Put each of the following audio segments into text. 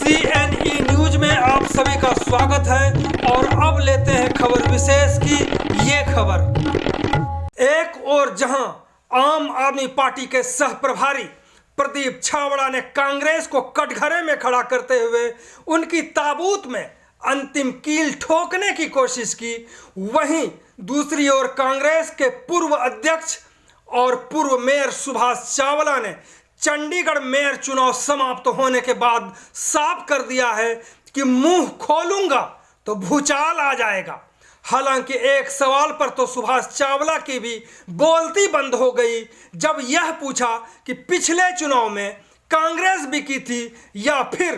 CNE news में आप सभी का स्वागत है और अब लेते हैं खबर विशेष की ये खबर। एक और जहां आम आदमी पार्टी के सह प्रभारी प्रदीप छाबड़ा ने कांग्रेस को कटघरे में खड़ा करते हुए उनकी ताबूत में अंतिम कील ठोकने की कोशिश की, वहीं दूसरी ओर कांग्रेस के पूर्व अध्यक्ष और पूर्व मेयर सुभाष चावला ने चंडीगढ़ मेयर चुनाव समाप्त होने के बाद साफ कर दिया है कि मुंह खोलूंगा तो भूचाल आ जाएगा। हालांकि एक सवाल पर तो सुभाष चावला की भी बोलती बंद हो गई जब यह पूछा कि पिछले चुनाव में कांग्रेस भी की थी या फिर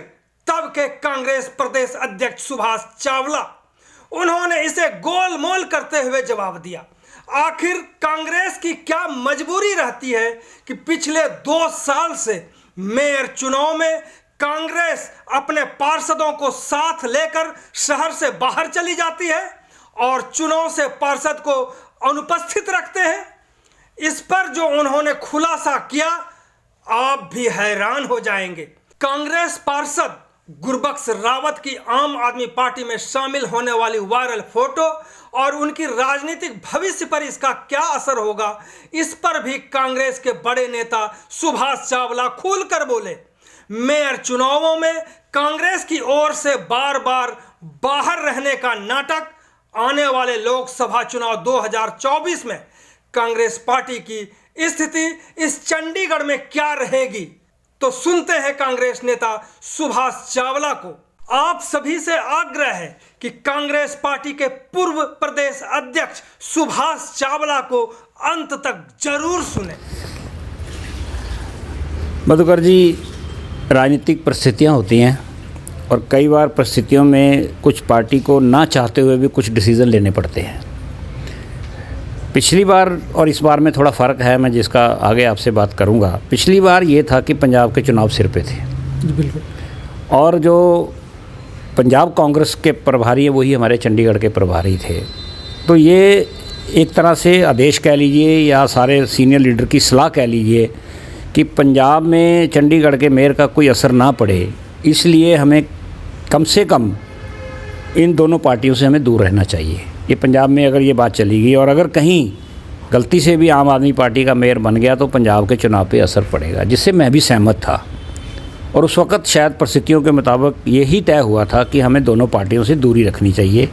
तब के कांग्रेस प्रदेश अध्यक्ष सुभाष चावला। उन्होंने इसे गोलमोल करते हुए जवाब दिया, आखिर कांग्रेस की क्या मजबूरी रहती है कि पिछले 2 साल से मेयर चुनाव में कांग्रेस अपने पार्षदों को साथ लेकर शहर से बाहर चली जाती है और चुनाव से पार्षद को अनुपस्थित रखते हैं। इस पर जो उन्होंने खुलासा किया आप भी हैरान हो जाएंगे। कांग्रेस पार्षद गुरबख्श रावत की आम आदमी पार्टी में शामिल होने वाली वायरल फोटो और उनकी राजनीतिक भविष्य पर इसका क्या असर होगा, इस पर भी कांग्रेस के बड़े नेता सुभाष चावला खुलकर बोले। मेयर चुनावों में कांग्रेस की ओर से बार बार बाहर रहने का नाटक आने वाले लोकसभा चुनाव 2024 में कांग्रेस पार्टी की स्थिति इस चंडीगढ़ में क्या रहेगी, तो सुनते हैं कांग्रेस नेता सुभाष चावला को। आप सभी से आग्रह है कि कांग्रेस पार्टी के पूर्व प्रदेश अध्यक्ष सुभाष चावला को अंत तक जरूर सुने। मधुकर जी, राजनीतिक परिस्थितियां होती हैं और कई बार परिस्थितियों में कुछ पार्टी को ना चाहते हुए भी कुछ डिसीज़न लेने पड़ते हैं। पिछली बार और इस बार में थोड़ा फ़र्क है, मैं जिसका आगे आपसे बात करूंगा। पिछली बार ये था कि पंजाब के चुनाव सिर पे थे बिल्कुल, और जो पंजाब कांग्रेस के प्रभारी हैं वही हमारे चंडीगढ़ के प्रभारी थे। तो ये एक तरह से आदेश कह लीजिए या सारे सीनियर लीडर की सलाह कह लीजिए कि पंजाब में चंडीगढ़ के मेयर का कोई असर ना पड़े, इसलिए हमें कम से कम इन दोनों पार्टियों से हमें दूर रहना चाहिए। ये पंजाब में अगर ये बात चली गई और अगर कहीं गलती से भी आम आदमी पार्टी का मेयर बन गया तो पंजाब के चुनाव पे असर पड़ेगा, जिससे मैं भी सहमत था। और उस वक़्त शायद परिस्थितियों के मुताबिक यही तय हुआ था कि हमें दोनों पार्टियों से दूरी रखनी चाहिए।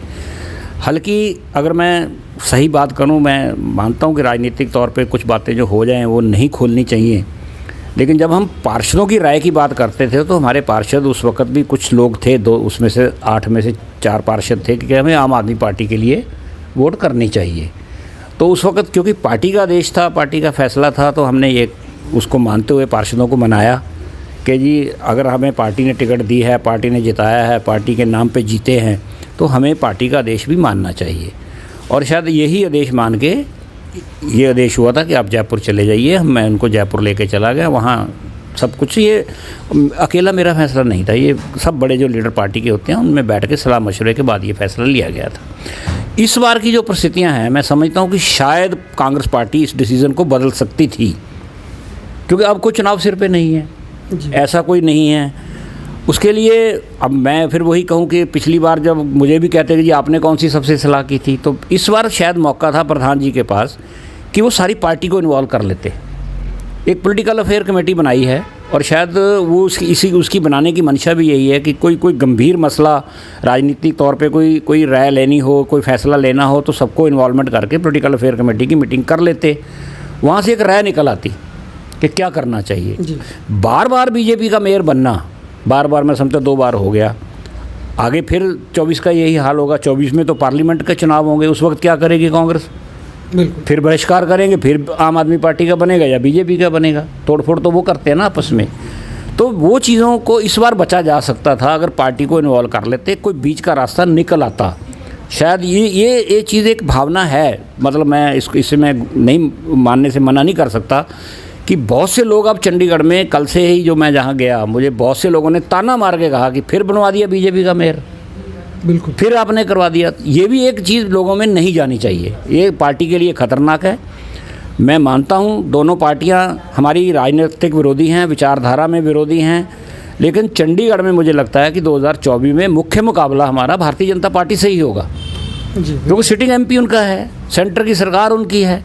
हालांकि अगर मैं सही बात करूं, मैं मानता हूं कि राजनीतिक तौर पे कुछ बातें जो हो जाएं वो नहीं खोलनी चाहिए, लेकिन जब हम पार्षदों की राय की बात करते थे तो हमारे पार्षद उस वक़्त भी कुछ लोग थे, उसमें से 8 में से 4 पार्षद थे कि हमें आम आदमी पार्टी के लिए वोट करनी चाहिए। तो उस वक़्त क्योंकि पार्टी का आदेश था, पार्टी का फैसला था, तो हमने ये उसको मानते हुए पार्षदों को मनाया कि जी अगर हमें पार्टी ने टिकट दी है, पार्टी ने जिताया है, पार्टी के नाम पे जीते हैं, तो हमें पार्टी का आदेश भी मानना चाहिए। और शायद यही आदेश मान के ये आदेश हुआ था कि आप जयपुर चले जाइए। मैं उनको जयपुर लेके चला गया, वहाँ सब कुछ, ये अकेला मेरा फैसला नहीं था, ये सब बड़े जो लीडर पार्टी के होते हैं उनमें बैठ के सलाह मशवरे के बाद ये फैसला लिया गया था। इस बार की जो परिस्थितियाँ हैं, मैं समझता हूँ कि शायद कांग्रेस पार्टी इस डिसीज़न को बदल सकती थी, क्योंकि अब कोई चुनाव सिर पे नहीं है, ऐसा कोई नहीं है। उसके लिए अब मैं फिर वही कहूँ कि पिछली बार जब मुझे भी कहते कि जी आपने कौन सी सबसे सलाह की थी, तो इस बार शायद मौका था प्रधान जी के पास कि वो सारी पार्टी को इन्वॉल्व कर लेते। एक पॉलिटिकल अफेयर कमेटी बनाई है और शायद वो उसकी बनाने की मंशा भी यही है कि कोई गंभीर मसला राजनीतिक तौर पे कोई राय लेनी हो, कोई फैसला लेना हो, तो सबको इन्वॉल्वमेंट करके पॉलिटिकल अफेयर कमेटी की मीटिंग कर लेते। वहाँ से एक राय निकल आती कि क्या करना चाहिए। बार बार बीजेपी का मेयर बनना, बार बार मैं समझता 2 बार हो गया, आगे फिर 24 का यही हाल होगा। 24 में तो पार्लियामेंट के चुनाव होंगे, उस वक्त क्या करेगी कांग्रेस? बिल्कुल, फिर बहिष्कार करेंगे, फिर आम आदमी पार्टी का बनेगा या बीजेपी का बनेगा। तोड़फोड़ तो वो करते हैं ना आपस में। तो वो चीज़ों को इस बार बचा जा सकता था अगर पार्टी को इन्वॉल्व कर लेते, कोई बीच का रास्ता निकल आता। शायद ये चीज़ एक भावना है, मतलब मैं इसे मैं नहीं मानने से मना नहीं कर सकता कि बहुत से लोग अब चंडीगढ़ में, कल से ही जो मैं जहाँ गया, मुझे बहुत से लोगों ने ताना मार के कहा कि फिर बनवा दिया बीजेपी का मेयर, बिल्कुल फिर आपने करवा दिया। ये भी एक चीज़ लोगों में नहीं जानी चाहिए, ये पार्टी के लिए ख़तरनाक है। मैं मानता हूँ दोनों पार्टियाँ हमारी राजनीतिक विरोधी हैं, विचारधारा में विरोधी हैं, लेकिन चंडीगढ़ में मुझे लगता है कि 2024 में मुख्य मुकाबला हमारा भारतीय जनता पार्टी से ही होगा जी। क्योंकि सिटिंग एमपी उनका है, सेंटर की सरकार उनकी है।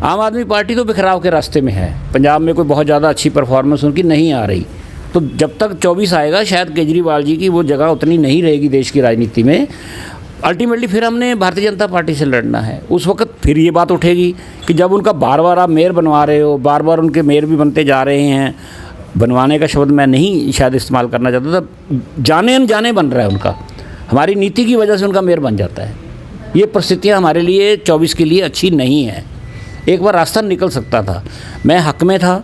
आम आदमी पार्टी तो बिखराव के रास्ते में है, पंजाब में कोई बहुत ज़्यादा अच्छी परफॉर्मेंस उनकी नहीं आ रही। तो जब तक 24 आएगा शायद केजरीवाल जी की वो जगह उतनी नहीं रहेगी देश की राजनीति में। अल्टीमेटली फिर हमने भारतीय जनता पार्टी से लड़ना है। उस वक्त फिर ये बात उठेगी कि जब उनका बार बार आप मेयर बनवा रहे हो, बार बार उनके मेयर भी बनते जा रहे हैं, बनवाने का शब्द मैं नहीं शायद इस्तेमाल करना चाहता था, जाने अनजाने बन रहा है उनका, हमारी नीति की वजह से उनका मेयर बन जाता है। ये परिस्थितियाँ हमारे लिए 24 के लिए अच्छी नहीं है। एक बार रास्ता निकल सकता था, मैं हक में था,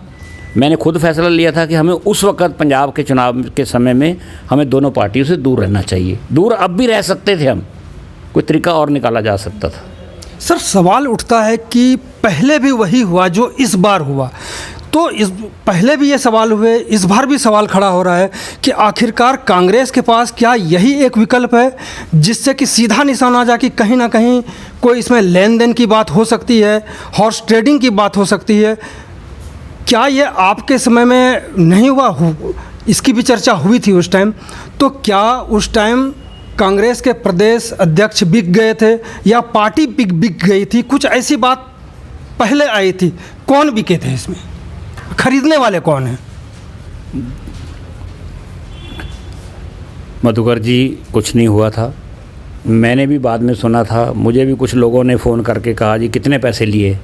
मैंने खुद फैसला लिया था कि हमें उस वक्त पंजाब के चुनाव के समय में हमें दोनों पार्टियों से दूर रहना चाहिए। दूर अब भी रह सकते थे हम, कोई तरीका और निकाला जा सकता था। सर सवाल उठता है कि पहले भी वही हुआ जो इस बार हुआ, तो इस पहले भी ये सवाल हुए, इस बार भी सवाल खड़ा हो रहा है कि आखिरकार कांग्रेस के पास क्या यही एक विकल्प है जिससे कि सीधा निशाना जा कि कहीं ना कहीं कोई इसमें लेन देन की बात हो सकती है, हॉर्स ट्रेडिंग की बात हो सकती है। क्या ये आपके समय में नहीं हुआ? इसकी भी चर्चा हुई थी उस टाइम। तो क्या उस टाइम कांग्रेस के प्रदेश अध्यक्ष बिक गए थे या पार्टी बिक गई थी? कुछ ऐसी बात पहले आई थी। कौन बिके थे इसमें? खरीदने वाले कौन हैं? मधुकर जी, कुछ नहीं हुआ था। मैंने भी बाद में सुना था, मुझे भी कुछ लोगों ने फ़ोन करके कहा जी कितने पैसे लिए।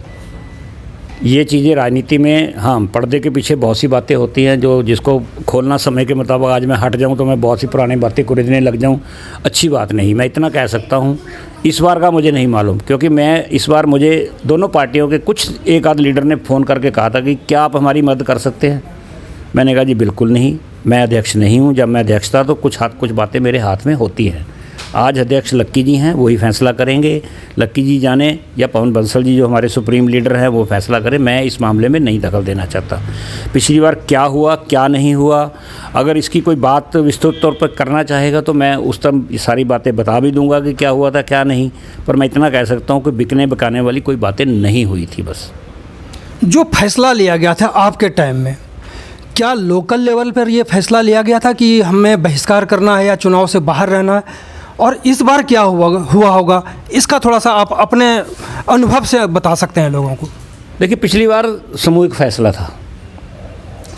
ये चीज़ें राजनीति में, हाँ, पर्दे के पीछे बहुत सी बातें होती हैं जो जिसको खोलना समय के मुताबिक आज मैं हट जाऊं तो मैं बहुत सी पुरानी बातें कुरेदने लग जाऊं, अच्छी बात नहीं। मैं इतना कह सकता हूं, इस बार का मुझे नहीं मालूम, क्योंकि मैं इस बार मुझे दोनों पार्टियों के कुछ एक आध लीडर ने फ़ोन करके कहा था कि क्या आप हमारी मदद कर सकते हैं। मैंने कहा जी बिल्कुल नहीं, मैं अध्यक्ष नहीं हूँ। जब मैं अध्यक्ष था तो कुछ बातें मेरे हाथ में होती हैं। आज अध्यक्ष लक्की जी हैं, वही फैसला करेंगे। लक्की जी जाने या पवन बंसल जी जो हमारे सुप्रीम लीडर हैं वो फैसला करें। मैं इस मामले में नहीं दखल देना चाहता। पिछली बार क्या हुआ क्या नहीं हुआ, अगर इसकी कोई बात विस्तृत तौर पर करना चाहेगा तो मैं उस तक सारी बातें बता भी दूंगा कि क्या हुआ था क्या नहीं। पर मैं इतना कह सकता हूँ कि बिकने बिकाने वाली कोई बातें नहीं हुई थी। बस जो फैसला लिया गया था आपके टाइम में, क्या लोकल लेवल पर ये फैसला लिया गया था कि हमें बहिष्कार करना है या चुनाव से बाहर रहना है? और इस बार क्या हुआ होगा, इसका थोड़ा सा आप अपने अनुभव से बता सकते हैं लोगों को? देखिए, पिछली बार सामूहिक फैसला था।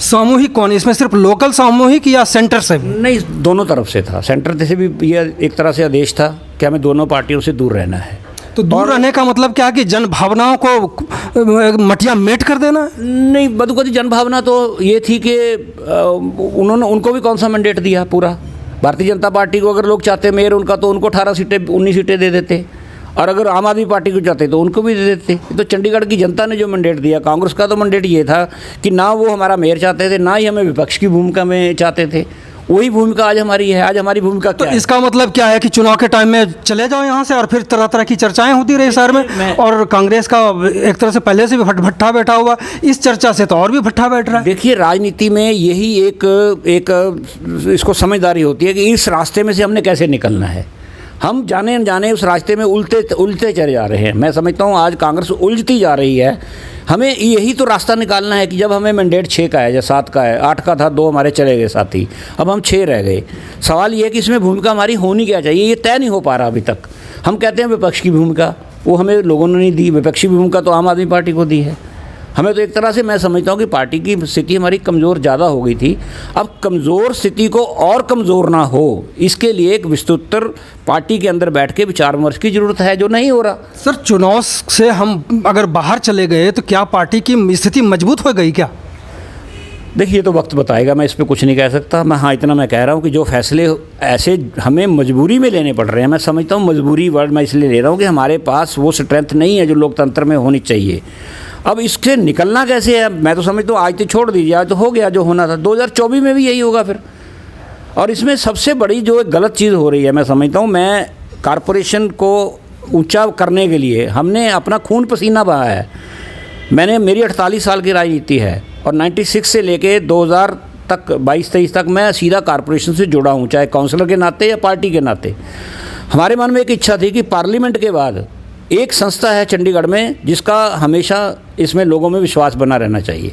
सामूहिक कौन? इसमें सिर्फ लोकल सामूहिक या सेंटर से भी? नहीं, दोनों तरफ से था। सेंटर से भी ये एक तरह से आदेश था कि हमें दोनों पार्टियों से दूर रहना है। तो दूर रहने का मतलब क्या कि जन भावनाओं को मटिया मेट कर देना? नहीं मधुकर, जन भावना तो ये थी कि उनको भी कौन सा मैंडेट दिया पूरा। भारतीय जनता पार्टी को अगर लोग चाहते मेयर उनका तो उनको 18 सीटें 19 सीटें दे देते, और अगर आम आदमी पार्टी को चाहते तो उनको भी दे देते। तो चंडीगढ़ की जनता ने जो मैंडेट दिया, कांग्रेस का तो मैंडेट ये था कि ना वो हमारा मेयर चाहते थे, ना ही हमें विपक्ष की भूमिका में चाहते थे। वही भूमिका आज हमारी है। आज हमारी भूमिका क्या है? तो इसका मतलब क्या है कि चुनाव के टाइम में चले जाओ यहाँ से और फिर तरह तरह की चर्चाएं होती रही शहर में, और कांग्रेस का एक तरह से पहले से भी भट्ठा बैठा हुआ, इस चर्चा से तो और भी भट्ठा बैठ रहा है। देखिए, राजनीति में यही एक इसको समझदारी होती है कि इस रास्ते में से हमने कैसे निकलना है। हम जाने अनजाने उस रास्ते में उलझते चले जा रहे हैं। मैं समझता हूँ आज कांग्रेस उलझती जा रही है। हमें यही तो रास्ता निकालना है कि जब हमें मैंडेट 6 का है या 7 का है, 8 का था, 2 हमारे चले गए साथी, अब हम 6 रह गए। सवाल ये है कि इसमें भूमिका हमारी होनी क्या चाहिए, ये तय नहीं हो पा रहा अभी तक। हम कहते हैं विपक्ष की भूमिका, वो हमें लोगों ने नहीं दी। विपक्षी भूमिका तो आम आदमी पार्टी को दी है। हमें तो एक तरह से मैं समझता हूँ कि पार्टी की स्थिति हमारी कमज़ोर ज़्यादा हो गई थी। अब कमज़ोर स्थिति को और कमज़ोर ना हो, इसके लिए एक विस्तृतर पार्टी के अंदर बैठ के विचार विमर्श की ज़रूरत है, जो नहीं हो रहा। सर, चुनाव से हम अगर बाहर चले गए तो क्या पार्टी की स्थिति मजबूत हो गई क्या? देखिए, तो वक्त बताएगा, मैं इस पर कुछ नहीं कह सकता। हाँ, इतना मैं कह रहा हूँ कि जो फैसले ऐसे हमें मजबूरी में लेने पड़ रहे हैं, मैं समझता हूँ मजबूरी वर्ड मैं इसलिए ले रहा हूँ कि हमारे पास वो स्ट्रेंथ नहीं है जो लोकतंत्र में होनी चाहिए। अब इससे निकलना कैसे है? मैं तो समझता हूँ आज तो छोड़ दीजिए, आज तो हो गया जो होना था। 2024 में भी यही होगा फिर। और इसमें सबसे बड़ी जो एक गलत चीज़ हो रही है, मैं समझता हूँ, मैं कॉरपोरेशन को ऊंचा करने के लिए हमने अपना खून पसीना बहाया है। मेरी 48 साल की राजनीति है और 96 से लेके 2000 तक 22-23 तक मैं सीधा कॉरपोरेशन से जुड़ा हूँ, चाहे काउंसलर के नाते या पार्टी के नाते। हमारे मन में एक इच्छा थी कि पार्लियामेंट के बाद एक संस्था है चंडीगढ़ में जिसका हमेशा इसमें लोगों में विश्वास बना रहना चाहिए,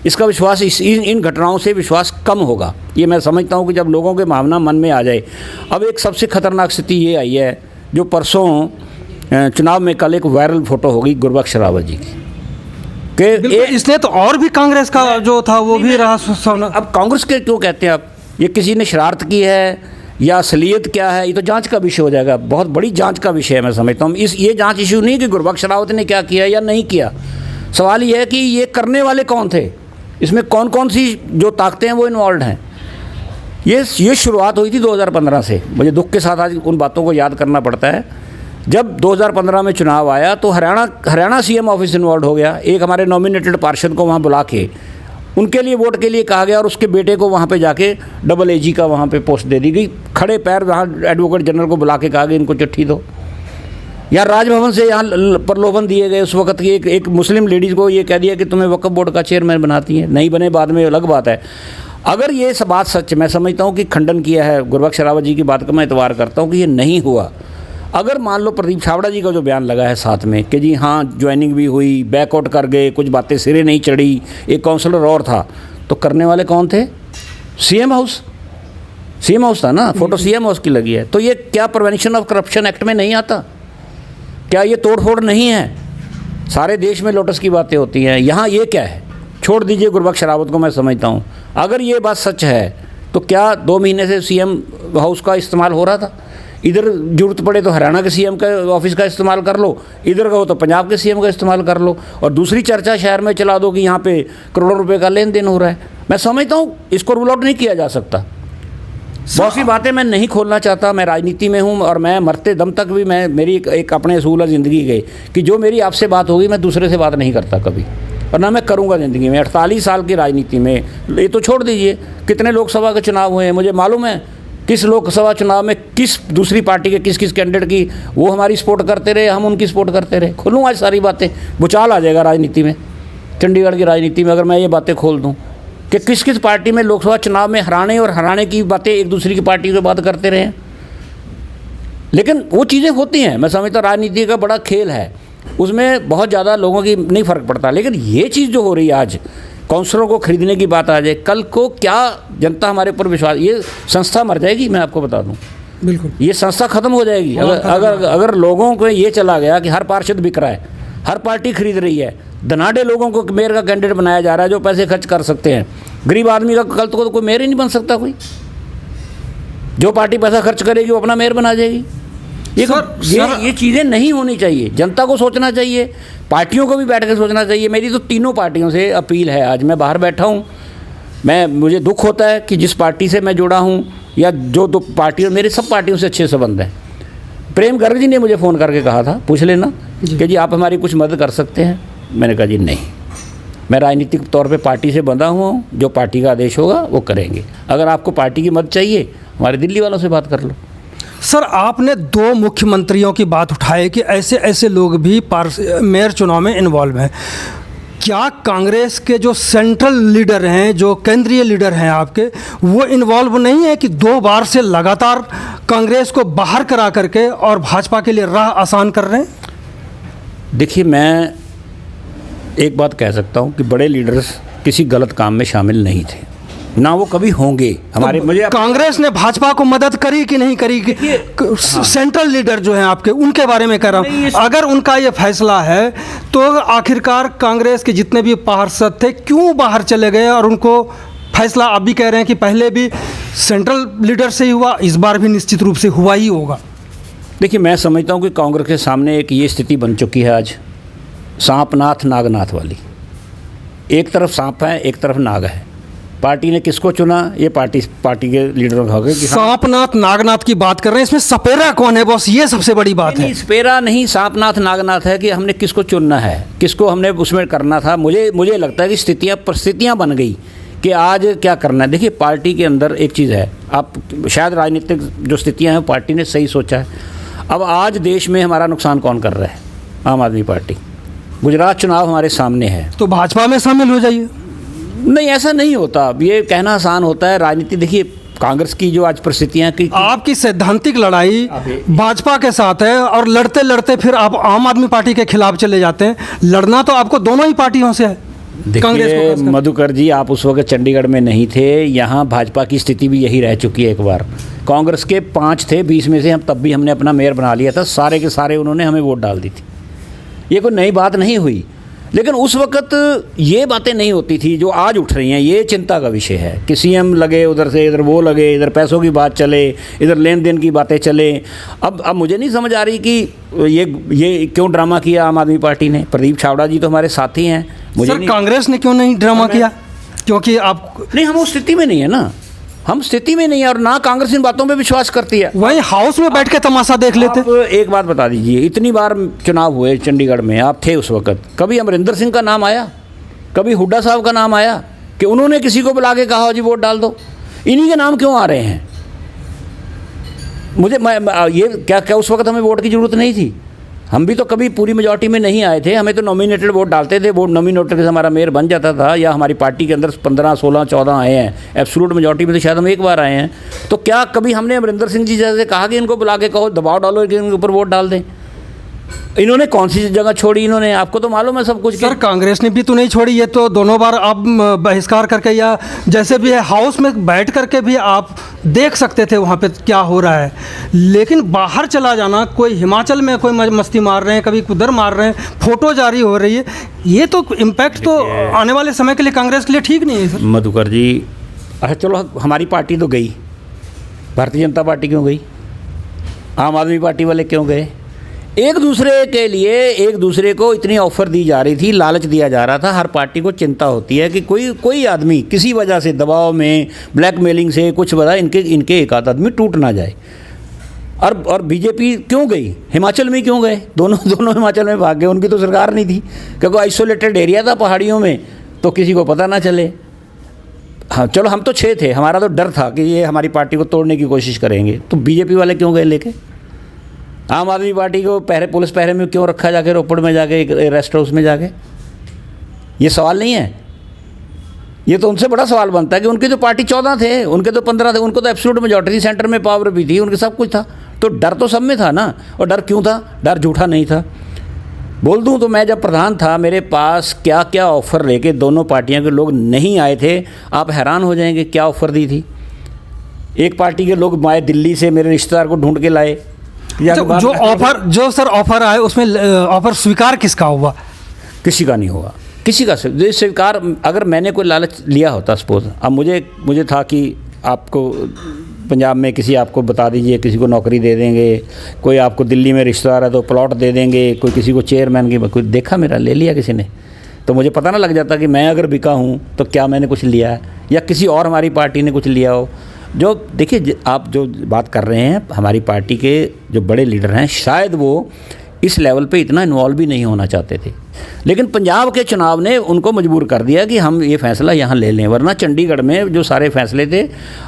इसका विश्वास इन घटनाओं से विश्वास कम होगा। ये मैं समझता हूँ कि जब लोगों के भावना मन में आ जाए। अब एक सबसे खतरनाक स्थिति ये आई है, जो परसों चुनाव में कल एक वायरल फोटो होगी गुरबख्श रावत जी की, इसने तो और भी कांग्रेस का जो था वो भी रहा सोना। अब कांग्रेस के क्यों कहते हैं आप? ये किसी ने शरारत की है या असलियत क्या है, ये तो जांच का विषय हो जाएगा, बहुत बड़ी जांच का विषय है। मैं समझता हूँ ये जांच इशू नहीं कि गुरबख्श रावत ने क्या किया या नहीं किया। सवाल ये है कि ये करने वाले कौन थे, इसमें कौन कौन सी जो ताकतें हैं वो इन्वॉल्व हैं। ये शुरुआत हुई थी 2015 से। मुझे दुख के साथ आज उन बातों को याद करना पड़ता है। जब 2015 में चुनाव आया तो हरियाणा सीएम ऑफिस इन्वॉल्व हो गया। एक हमारे नॉमिनेटेड पार्षद को वहाँ बुला के उनके लिए वोट के लिए कहा गया और उसके बेटे को वहाँ पे जाके डबल एजी का वहाँ पे पोस्ट दे दी गई। खड़े पैर वहाँ एडवोकेट जनरल को बुला के कहा गया इनको चिट्ठी दो। या राजभवन से यहाँ प्रलोभन दिए गए उस वक्त की एक मुस्लिम लेडीज़ को ये कह दिया कि तुम्हें वक्फ बोर्ड का चेयरमैन बनाती है, नहीं बने बाद में अलग बात है। अगर ये सब बात सच, मैं समझता हूँ कि खंडन किया है गुरबख्श रावत जी की बात का मैं एतबार करता हूँ कि ये नहीं हुआ। अगर मान लो प्रदीप छाबड़ा जी का जो बयान लगा है साथ में कि जी हाँ ज्वाइनिंग भी हुई, बैकआउट कर गए, कुछ बातें सिरे नहीं चढ़ी, एक काउंसलर और था, तो करने वाले कौन थे? सीएम हाउस था ना, फोटो सीएम हाउस की लगी है। तो ये क्या प्रिवेंशन ऑफ करप्शन एक्ट में नहीं आता? क्या ये तोड़फोड़ नहीं है? सारे देश में लोटस की बातें होती हैं, यहाँ ये क्या है? छोड़ दीजिए गुरबख्श रावत को। मैं समझता हूँ अगर ये बात सच है तो क्या 2 महीने से सीएम हाउस का इस्तेमाल हो रहा था? इधर जरूरत पड़े तो हरियाणा के सीएम का ऑफिस का इस्तेमाल कर लो, इधर का हो तो पंजाब के सीएम का इस्तेमाल कर लो, और दूसरी चर्चा शहर में चला दो कि यहाँ पे करोड़ों रुपए का लेन देन हो रहा है। मैं समझता हूँ इसको रूल आउट नहीं किया जा सकता। बहुत सी बातें मैं नहीं खोलना चाहता, मैं राजनीति में हूँ और मैं मरते दम तक भी मेरी एक अपने असूल है ज़िंदगी के कि जो मेरी आपसे बात होगी मैं दूसरे से बात नहीं करता कभी, और ना मैं करूँगा ज़िंदगी में। 48 साल की राजनीति में, ये तो छोड़ दीजिए कितने लोकसभा के चुनाव हुए हैं, मुझे मालूम है किस लोकसभा चुनाव में किस दूसरी पार्टी के किस कैंडिडेट की वो हमारी सपोर्ट करते रहे, हम उनकी सपोर्ट करते रहे। खोलूँ आज सारी बातें, भूचाल आ जाएगा राजनीति में, चंडीगढ़ की राजनीति में, अगर मैं ये बातें खोल दूँ कि किस पार्टी में लोकसभा चुनाव में हराने की बातें एक दूसरी की पार्टी से बात करते रहे। लेकिन वो चीज़ें होती हैं, मैं समझता राजनीति का बड़ा खेल है, उसमें बहुत ज़्यादा लोगों की नहीं फ़र्क पड़ता। लेकिन ये चीज़ जो हो रही है आज, काउंसलरों को खरीदने की बात आ जाए, कल को क्या जनता हमारे ऊपर विश्वास, ये संस्था मर जाएगी। मैं आपको बता दूं, बिल्कुल ये संस्था खत्म हो जाएगी अगर लोगों को ये चला गया कि हर पार्षद बिक रहा है, हर पार्टी खरीद रही है, धनाढ़े लोगों को मेयर का कैंडिडेट बनाया जा रहा है जो पैसे खर्च कर सकते हैं। गरीब आदमी का कल तो कोई मेयर ही नहीं बन सकता। कोई जो पार्टी पैसा खर्च करेगी वो अपना मेयर बना जाएगी। ये चीज़ें नहीं होनी चाहिए। जनता को सोचना चाहिए, पार्टियों को भी बैठ कर सोचना चाहिए। मेरी तो तीनों पार्टियों से अपील है। आज मैं बाहर बैठा हूँ, मुझे दुख होता है कि जिस पार्टी से मैं जुड़ा हूँ या जो 2 पार्टियों, मेरे सब पार्टियों से अच्छे संबंध हैं। प्रेम गर्ग जी ने मुझे फ़ोन करके कहा था, पूछ लेना कि जी आप हमारी कुछ मदद कर सकते हैं। मैंने कहा जी नहीं, मैं राजनीतिक तौर पे पार्टी से बंधा हुआ हूँ, जो पार्टी का आदेश होगा वो करेंगे। अगर आपको पार्टी की मदद चाहिए हमारे दिल्ली वालों से बात कर लो। सर, आपने 2 मुख्यमंत्रियों की बात उठाई कि ऐसे लोग भी मेयर चुनाव में इन्वॉल्व हैं। क्या कांग्रेस के जो सेंट्रल लीडर हैं, जो केंद्रीय लीडर हैं आपके, वो इन्वॉल्व नहीं है कि 2 बार से लगातार कांग्रेस को बाहर करा करके और भाजपा के लिए राह आसान कर रहे हैं? देखिए, मैं एक बात कह सकता हूँ कि बड़े लीडर्स किसी गलत काम में शामिल नहीं थे, ना वो कभी होंगे। हमारे मुझे कांग्रेस ने भाजपा को मदद करी कि नहीं करी कि सेंट्रल लीडर जो हैं आपके, उनके बारे में कह रहा हूँ। अगर उनका ये फैसला है तो आखिरकार कांग्रेस के जितने भी पार्षद थे क्यों बाहर चले गए? और उनको फैसला आप भी कह रहे हैं कि पहले भी सेंट्रल लीडर से ही हुआ, इस बार भी निश्चित रूप से हुआ ही होगा। देखिए, मैं समझता हूँ कि कांग्रेस के सामने एक ये स्थिति बन चुकी है आज, सांपनाथ नागनाथ वाली। एक तरफ सांप है, एक तरफ नाग है। पार्टी ने किसको चुना, ये पार्टी के लीडरों का होगा कि सांपनाथ नागनाथ की बात कर रहे हैं, इसमें सपेरा कौन है बॉस? ये सबसे बड़ी बात है। सपेरा नहीं, सांपनाथ नागनाथ है कि हमने किसको चुनना है, किसको हमने उसमें करना था। मुझे लगता है कि परिस्थितियाँ बन गई कि आज क्या करना है। देखिए, पार्टी के अंदर एक चीज़ है, आप शायद राजनीतिक जो स्थितियाँ हैं पार्टी ने सही सोचा है। अब आज देश में हमारा नुकसान कौन कर रहा है? आम आदमी पार्टी। गुजरात चुनाव हमारे सामने है, तो भाजपा में शामिल हो जाइए। नहीं, ऐसा नहीं होता। ये कहना आसान होता है। राजनीति देखिए, कांग्रेस की जो आज परिस्थितियाँ की आपकी सैद्धांतिक लड़ाई भाजपा के साथ है और लड़ते लड़ते फिर आप आम आदमी पार्टी के खिलाफ चले जाते हैं। लड़ना तो आपको दोनों ही पार्टियों से है। कांग्रेस को देखिए खासकर? मधुकर जी, आप उस वक्त चंडीगढ़ में नहीं थे। यहाँ भाजपा की स्थिति भी यही रह चुकी है। एक बार कांग्रेस के 5 थे, 20 में से हम तब भी हमने अपना मेयर बना लिया था। सारे के सारे उन्होंने हमें वोट डाल दी थी। ये कोई नई बात नहीं हुई, लेकिन उस वक्त ये बातें नहीं होती थी जो आज उठ रही हैं। ये चिंता का विषय है कि सीएम लगे उधर से, इधर वो लगे, इधर पैसों की बात चले, इधर लेन देन की बातें चले। अब मुझे नहीं समझ आ रही कि ये क्यों ड्रामा किया आम आदमी पार्टी ने। प्रदीप छावड़ा जी तो हमारे साथी हैं। मुझे सर कांग्रेस ने क्यों नहीं ड्रामा किया? क्योंकि आप नहीं, हम उस स्थिति में नहीं है ना, हम स्थिति में नहीं है, और ना कांग्रेस इन बातों पे विश्वास करती है। वही हाउस में बैठ के तमाशा देख लेते। आप एक बात बता दीजिए, इतनी बार चुनाव हुए चंडीगढ़ में, आप थे उस वक्त, कभी अमरिंदर सिंह का नाम आया? कभी हुड्डा साहब का नाम आया कि उन्होंने किसी को बुला के कहा जी वोट डाल दो? इन्हीं के नाम क्यों आ रहे हैं? ये क्या उस वक्त हमें वोट की ज़रूरत नहीं थी? हम भी तो कभी पूरी मेजॉरिटी में नहीं आए थे, हमें तो नॉमिनेटेड वोट डालते थे। वोट नॉमिनेटेड से हमारा मेयर बन जाता था, या हमारी पार्टी के अंदर 15, 16, 14 आए हैं। एब्सोल्यूट मेजॉरिटी में तो शायद हम एक बार आए हैं। तो क्या कभी हमने अमरिंदर सिंह जी जैसे कहा कि इनको बुला के कहो, दबाव डालो कि इनके ऊपर वोट डाल दें? इन्होंने कौन सी जगह छोड़ी? इन्होंने, आपको तो मालूम है सब कुछ। सर कांग्रेस ने भी तो नहीं छोड़ी। ये तो दोनों बार आप बहिष्कार करके या जैसे भी है हाउस में बैठ करके भी आप देख सकते थे वहाँ पे क्या हो रहा है। लेकिन बाहर चला जाना, कोई हिमाचल में कोई मस्ती मार रहे हैं, कभी उधर मार रहे हैं, फोटो जारी हो रही है, ये तो इम्पैक्ट तो आने वाले समय के लिए कांग्रेस के लिए ठीक नहीं है सर। मधुकर जी, अच्छा चलो, हमारी पार्टी तो गई, भारतीय जनता पार्टी क्यों गई? आम आदमी पार्टी वाले क्यों गए? एक दूसरे के लिए, एक दूसरे को इतनी ऑफर दी जा रही थी, लालच दिया जा रहा था। हर पार्टी को चिंता होती है कि कोई आदमी किसी वजह से, दबाव में, ब्लैकमेलिंग से, कुछ वजह इनके एक आध आदमी टूट ना जाए। और बीजेपी क्यों गई? हिमाचल में क्यों गए? दोनों हिमाचल में भाग गए। उनकी तो सरकार नहीं थी, क्योंकि आइसोलेटेड एरिया था पहाड़ियों में, तो किसी को पता ना चले। हाँ चलो, हम तो 6 थे, हमारा तो डर था कि ये हमारी पार्टी को तोड़ने की कोशिश करेंगे। तो बीजेपी वाले क्यों गए लेके? आम आदमी पार्टी को पुलिस पहरे में क्यों रखा जाके, रोपड़ में जाके, एक रेस्ट हाउस में जाके? ये सवाल नहीं है। ये तो उनसे बड़ा सवाल बनता है कि उनकी तो पार्टी 14 थे, उनके तो 15 थे, उनको तो एब्सोल्यूट मेजॉरिटी थी, सेंटर में पावर भी थी, उनके सब कुछ था। तो डर तो सब में था ना। और डर क्यों था? डर झूठा नहीं था। बोल दूं तो मैं जब प्रधान था, मेरे पास क्या क्या ऑफ़र लेके दोनों पार्टियों के लोग नहीं आए थे, आप हैरान हो जाएंगे क्या ऑफ़र दी थी। एक पार्टी के लोग आए दिल्ली से, मेरे रिश्तेदार को ढूंढ के लाए। जो सर ऑफर आए उसमें ऑफर स्वीकार किसका हुआ? किसी का नहीं हुआ, किसी का स्वीकार। अगर मैंने कोई लालच लिया होता, सपोज अब मुझे था कि आपको पंजाब में किसी आपको बता दीजिए, किसी को नौकरी दे देंगे, कोई आपको दिल्ली में रिश्तेदार है तो प्लॉट दे देंगे, कोई किसी को चेयरमैन की, कोई देखा मेरा ले लिया किसी ने, तो मुझे पता ना लग जाता कि मैं अगर बिका हूँ तो क्या मैंने कुछ लिया है या किसी और हमारी पार्टी ने कुछ लिया हो। जो देखिए, आप जो बात कर रहे हैं, हमारी पार्टी के जो बड़े लीडर हैं, शायद वो इस लेवल पे इतना इन्वॉल्व भी नहीं होना चाहते थे, लेकिन पंजाब के चुनाव ने उनको मजबूर कर दिया कि हम ये फैसला यहाँ ले लें। वरना चंडीगढ़ में जो सारे फैसले थे,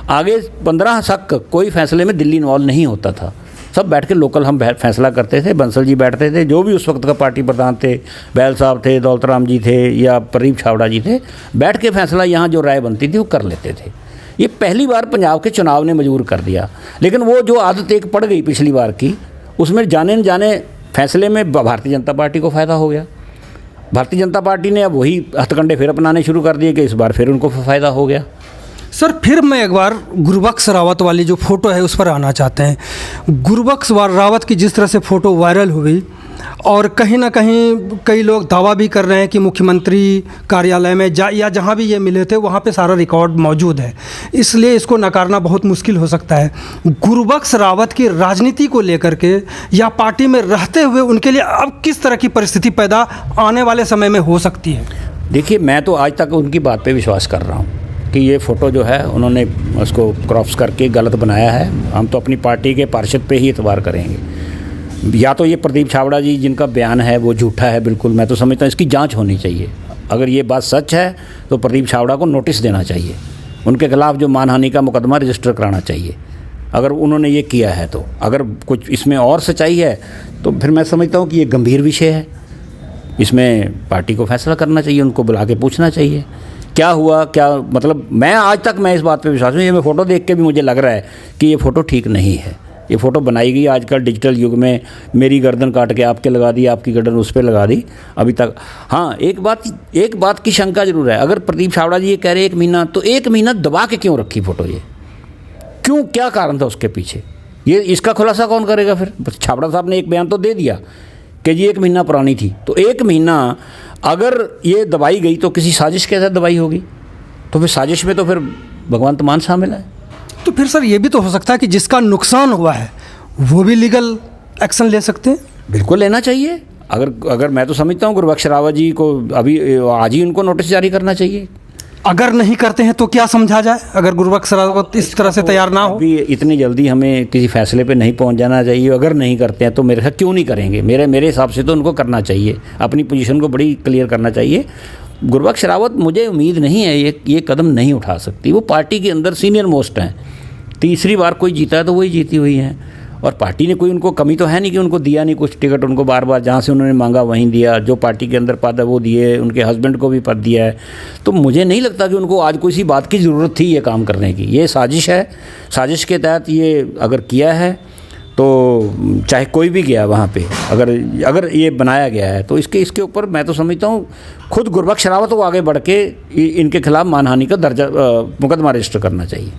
आगे 15 तक कोई फैसले में दिल्ली इन्वॉल्व नहीं होता था। सब बैठ के लोकल हम फैसला करते थे। बंसल जी बैठते थे, जो भी उस वक्त का पार्टी प्रधान थे, बैल साहब थे, दौलत राम जी थे या प्रदीप छावड़ा जी थे, बैठ के फैसला यहाँ जो राय बनती थी वो कर लेते थे। ये पहली बार पंजाब के चुनाव ने मजबूर कर दिया। लेकिन वो जो आदत एक पड़ गई पिछली बार की, उसमें जाने न जाने फैसले में भारतीय जनता पार्टी को फ़ायदा हो गया। भारतीय जनता पार्टी ने अब वही हथकंडे फिर अपनाने शुरू कर दिए कि इस बार फिर उनको फ़ायदा हो गया। सर फिर मैं एक बार गुरबख्श रावत वाली जो फ़ोटो है उस पर आना चाहते हैं। गुरबख्श रावत की जिस तरह से फ़ोटो वायरल हुई, और कहीं ना कहीं कई लोग दावा भी कर रहे हैं कि मुख्यमंत्री कार्यालय में या जहां भी ये मिले थे वहां पे सारा रिकॉर्ड मौजूद है, इसलिए इसको नकारना बहुत मुश्किल हो सकता है। गुरबख्श रावत की राजनीति को लेकर के या पार्टी में रहते हुए उनके लिए अब किस तरह की परिस्थिति पैदा आने वाले समय में हो सकती है? देखिए, मैं तो आज तक उनकी बात पे विश्वास कर रहा हूँ कि ये फ़ोटो जो है उन्होंने उसको क्रॉप्स करके गलत बनाया है। हम तो अपनी पार्टी के पार्षद पे ही एतबार करेंगे। या तो ये प्रदीप छावड़ा जी जिनका बयान है वो झूठा है बिल्कुल, मैं तो समझता हूँ इसकी जांच होनी चाहिए। अगर ये बात सच है तो प्रदीप छावड़ा को नोटिस देना चाहिए, उनके खिलाफ़ जो मानहानि का मुकदमा रजिस्टर कराना चाहिए अगर उन्होंने ये किया है तो। अगर कुछ इसमें और सच्चाई है तो फिर मैं समझता हूँ कि ये गंभीर विषय है, इसमें पार्टी को फैसला करना चाहिए, उनको बुला के पूछना चाहिए क्या हुआ, क्या मतलब। मैं आज तक इस बात पे विश्वास हूँ, ये मैं फ़ोटो देख के भी मुझे लग रहा है कि ये फ़ोटो ठीक नहीं है। ये फ़ोटो बनाई गई आजकल डिजिटल युग में, मेरी गर्दन काट के आपके लगा दी, आपकी गर्दन उस पर लगा दी अभी तक। हाँ, एक बात की शंका जरूर है, अगर प्रदीप छाबड़ा जी ये कह रहे 1 महीना, तो 1 महीना दबा के क्यों रखी फ़ोटो? ये क्यों, क्या कारण था उसके पीछे? ये इसका खुलासा कौन करेगा फिर? छाबड़ा साहब ने एक बयान तो दे दिया कि जी 1 महीना पुरानी थी, तो 1 महीना अगर ये दबाई गई तो किसी साजिश के साथ दबाई होगी, तो फिर साजिश में तो फिर भगवंत मान शामिल है। तो फिर सर ये भी तो हो सकता है कि जिसका नुकसान हुआ है वो भी लीगल एक्शन ले सकते हैं। बिल्कुल लेना चाहिए। अगर मैं तो समझता हूँ गुरबख्श रावत जी को अभी आज ही उनको नोटिस जारी करना चाहिए। अगर नहीं करते हैं तो क्या समझा जाए, अगर गुरबख्श रावत इस तरह से तैयार ना हो? अभी इतनी जल्दी हमें किसी फैसले पे नहीं पहुंच जाना चाहिए। अगर नहीं करते हैं तो मेरे साथ क्यों नहीं करेंगे? मेरे हिसाब से तो उनको करना चाहिए, अपनी पोजीशन को बड़ी क्लियर करना चाहिए। गुरबख्श रावत, मुझे उम्मीद नहीं है ये कदम नहीं उठा सकती। वो पार्टी के अंदर सीनियर मोस्ट हैं, तीसरी बार कोई जीता है तो वही जीती हुई हैं, और पार्टी ने कोई उनको कमी तो है नहीं कि उनको दिया नहीं कुछ टिकट, उनको बार बार जहाँ से उन्होंने मांगा वहीं दिया, जो पार्टी के अंदर पद है वो दिए, उनके हस्बैंड को भी पद दिया है। तो मुझे नहीं लगता कि उनको आज कोई सी बात की ज़रूरत थी ये काम करने की। ये साजिश है, साजिश के तहत ये अगर किया है तो चाहे कोई भी गया वहाँ पे, अगर ये बनाया गया है तो इसके ऊपर मैं तो समझता हूँ खुद गुरबख्श रावत को आगे बढ़ के इनके खिलाफ मानहानि का मुकदमा रजिस्टर करना चाहिए।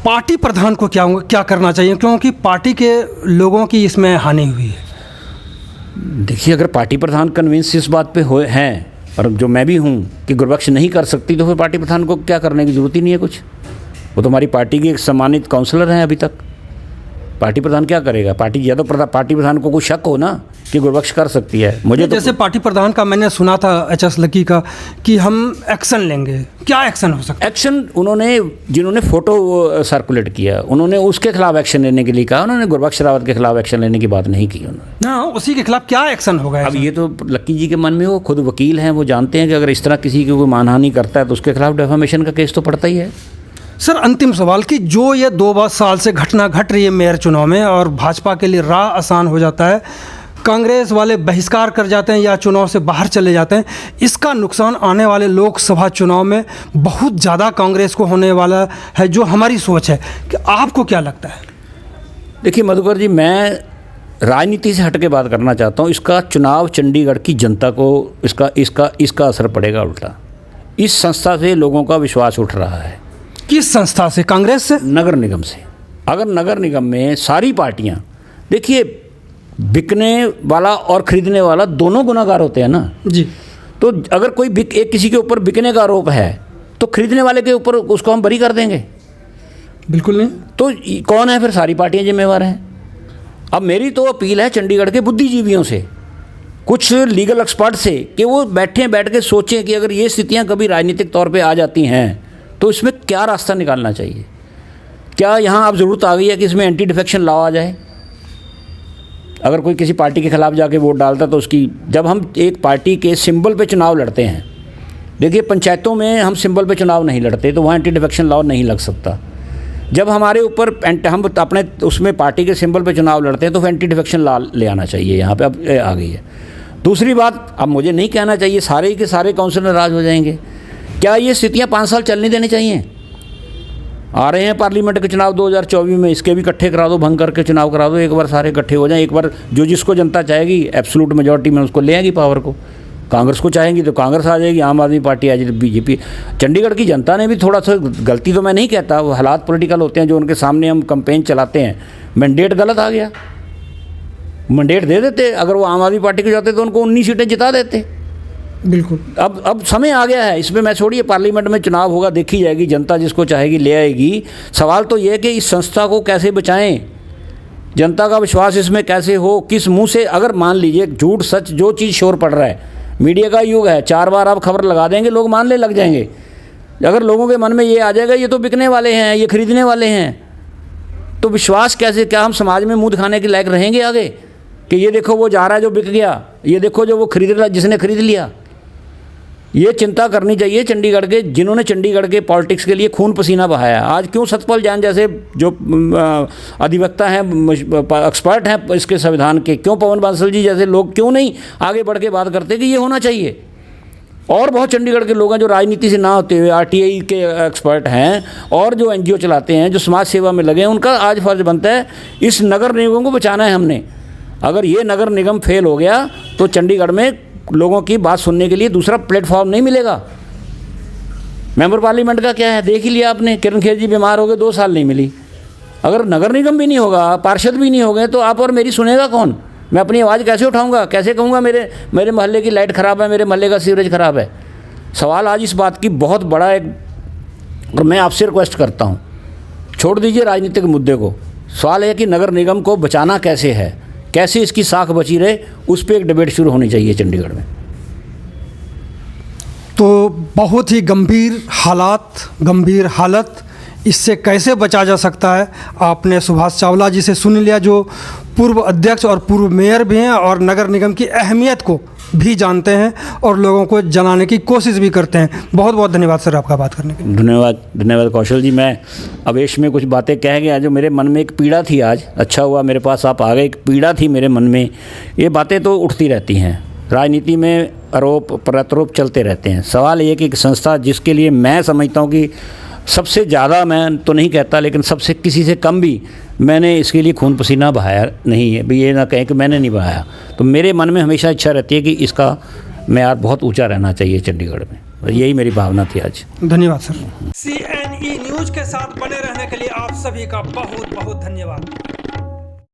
पार्टी प्रधान को क्या करना चाहिए, क्योंकि पार्टी के लोगों की इसमें हानि हुई है? देखिए, अगर पार्टी प्रधान कन्विंस इस बात पे हैं, और जो मैं भी हूँ कि गुरबख्श नहीं कर सकती, तो फिर पार्टी प्रधान को क्या करने की ज़रूरत ही नहीं है कुछ। वो तो हमारी पार्टी की एक सम्मानित काउंसलर हैं अभी तक। पार्टी प्रधान क्या करेगा? पार्टी प्रधान को कोई शक हो ना कि गुरबख्श कर सकती है। मुझे तो जैसे पार्टी प्रधान का मैंने सुना था HS लकी का कि हम एक्शन लेंगे, क्या एक्शन हो सकता है? एक्शन जिन्होंने फ़ोटो सर्कुलेट किया उन्होंने उसके खिलाफ एक्शन लेने के लिए कहा, उन्होंने गुरबख्श रावत के खिलाफ एक्शन लेने की बात नहीं की उन्होंने। हाँ, उसी के खिलाफ क्या एक्शन होगा? अब ये तो लक्की जी के मन में, वो खुद वकील हैं, वो जानते हैं कि अगर इस तरह किसी की कोई मानहानि करता है तो उसके खिलाफ डेफामेशन का केस तो पड़ता ही है। सर, अंतिम सवाल कि जो ये 2 साल से घटना घट रही है मेयर चुनाव में, और भाजपा के लिए राह आसान हो जाता है, कांग्रेस वाले बहिष्कार कर जाते हैं या चुनाव से बाहर चले जाते हैं, इसका नुकसान आने वाले लोकसभा चुनाव में बहुत ज़्यादा कांग्रेस को होने वाला है, जो हमारी सोच है। कि आपको क्या लगता है? देखिए मधुकर जी, मैं राजनीति से हट के बात करना चाहता हूँ। इसका चुनाव चंडीगढ़ की जनता को इसका असर पड़ेगा उल्टा। इस संस्था से लोगों का विश्वास उठ रहा है। किस संस्था से? कांग्रेस से? नगर निगम से। अगर नगर निगम में सारी पार्टियां, देखिए बिकने वाला और खरीदने वाला दोनों गुनाहगार होते हैं ना जी। तो अगर कोई किसी के ऊपर बिकने का आरोप है तो खरीदने वाले के ऊपर उसको हम बरी कर देंगे? बिल्कुल नहीं। तो कौन है फिर? सारी पार्टियां जिम्मेवार हैं। अब मेरी तो अपील है चंडीगढ़ के बुद्धिजीवियों से, कुछ लीगल एक्सपर्ट से, कि वो बैठ के सोचें कि अगर ये स्थितियां कभी राजनीतिक तौर पे आ जाती हैं तो इसमें क्या रास्ता निकालना चाहिए। क्या यहाँ अब ज़रूरत आ गई है कि इसमें एंटी डिफेक्शन लॉ आ जाए? अगर कोई किसी पार्टी के खिलाफ जाके वोट डालता तो उसकी, जब हम एक पार्टी के सिंबल पे चुनाव लड़ते हैं, देखिए पंचायतों में हम सिंबल पे चुनाव नहीं लड़ते तो वहाँ एंटी डिफेक्शन लॉ नहीं लग सकता। जब हमारे ऊपर हम अपने उसमें पार्टी के सिंबल पे चुनाव लड़ते हैं तो एंटी डिफेक्शन लॉ ले आना चाहिए। यहाँ पे अब आ गई है। दूसरी बात, अब मुझे नहीं कहना चाहिए सारे के सारे काउंसिलर नाराज हो जाएंगे। क्या ये स्थितियाँ 5 साल चलने देनी चाहिए? आ रहे हैं पार्लियामेंट के चुनाव 2024 में, इसके भी इकट्ठे करा दो, भंग करके चुनाव करा दो, एक बार सारे इकट्ठे हो जाएं। एक बार जो जिसको जनता चाहेगी एब्सोल्यूट मेजॉरिटी में उसको ले आएगी पावर को। कांग्रेस को चाहेंगी तो कांग्रेस आ जाएगी, आम आदमी पार्टी आ जाएगी, बीजेपी। चंडीगढ़ की जनता ने भी थोड़ा सा, गलती तो मैं नहीं कहता, वो हालात पॉलिटिकल होते हैं जो उनके सामने हम कैंपेन चलाते हैं। मैंडेट गलत आ गया, मैंडेट दे देते, अगर वो आम आदमी पार्टी को जाते तो उनको 19 सीटें जिता देते। बिल्कुल। अब समय आ गया है, इसमें मैं छोड़िए, पार्लियामेंट में चुनाव होगा, देखी जाएगी, जनता जिसको चाहेगी ले आएगी। सवाल तो ये है कि इस संस्था को कैसे बचाएं, जनता का विश्वास इसमें कैसे हो, किस मुंह से। अगर मान लीजिए झूठ सच जो चीज़ शोर पड़ रहा है, मीडिया का युग है, 4 बार आप खबर लगा देंगे, लोग मानने लग जाएंगे। अगर लोगों के मन में ये आ जाएगा ये तो बिकने वाले हैं, ये खरीदने वाले हैं, तो विश्वास कैसे, क्या हम समाज में मुंह दिखाने के लायक रहेंगे आगे कि ये देखो वो जा रहा है जो बिक गया, ये देखो जो वो खरीद रहा जिसने खरीद लिया? ये चिंता करनी चाहिए चंडीगढ़ के, जिन्होंने चंडीगढ़ के पॉलिटिक्स के लिए खून पसीना बहाया। आज क्यों सतपाल जैन जैसे जो अधिवक्ता हैं, एक्सपर्ट हैं इसके संविधान के, क्यों पवन बांसल जी जैसे लोग क्यों नहीं आगे बढ़ के बात करते कि ये होना चाहिए? और बहुत चंडीगढ़ के लोग हैं जो राजनीति से ना होते हुए आरटीआई के एक्सपर्ट हैं और जो एनजीओ चलाते हैं, जो समाज सेवा में लगे हैं, उनका आज फर्ज बनता है इस नगर निगम को बचाना है हमने। अगर ये नगर निगम फेल हो गया तो चंडीगढ़ में लोगों की बात सुनने के लिए दूसरा प्लेटफॉर्म नहीं मिलेगा। मेंबर पार्लियामेंट का क्या है, देख ही लिया आपने, किरण खेर जी बीमार हो गए, 2 साल नहीं मिली। अगर नगर निगम भी नहीं होगा, पार्षद भी नहीं हो गए, तो आप और मेरी सुनेगा कौन? मैं अपनी आवाज़ कैसे उठाऊंगा? कैसे कहूँगा मेरे मोहल्ले की लाइट ख़राब है, मेरे मोहल्ले का सीवरेज ख़राब है? सवाल आज इस बात की बहुत बड़ा है। और मैं आपसे रिक्वेस्ट करता हूँ, छोड़ दीजिए राजनीतिक मुद्दे को। सवाल है कि नगर निगम को बचाना कैसे है, कैसे इसकी साख बची रहे, उस पर एक डिबेट शुरू होनी चाहिए चंडीगढ़ में। तो बहुत ही गंभीर हालत, इससे कैसे बचा जा सकता है, आपने सुभाष चावला जी से सुन लिया, जो पूर्व अध्यक्ष और पूर्व मेयर भी हैं और नगर निगम की अहमियत को भी जानते हैं और लोगों को जनाने की कोशिश भी करते हैं। बहुत बहुत धन्यवाद सर आपका बात करने के लिए। धन्यवाद कौशल जी। मैं अवेश में कुछ बातें कह गया जो मेरे मन में एक पीड़ा थी। आज अच्छा हुआ मेरे पास आप आ गए। एक पीड़ा थी मेरे मन में। ये बातें तो उठती रहती हैं, राजनीति में आरोप प्रत्यारोप चलते रहते हैं। सवाल ये कि एक संस्था जिसके लिए मैं समझता हूँ कि सबसे ज़्यादा, मैं तो नहीं कहता, लेकिन सबसे किसी से कम भी मैंने इसके लिए खून पसीना बहाया नहीं है, भी ये ना कहें कि मैंने नहीं बहाया। तो मेरे मन में हमेशा इच्छा रहती है कि इसका मैयार बहुत ऊंचा रहना चाहिए चंडीगढ़ में। यही मेरी भावना थी आज। धन्यवाद सर। CNE न्यूज के साथ बने रहने के लिए आप सभी का बहुत बहुत धन्यवाद।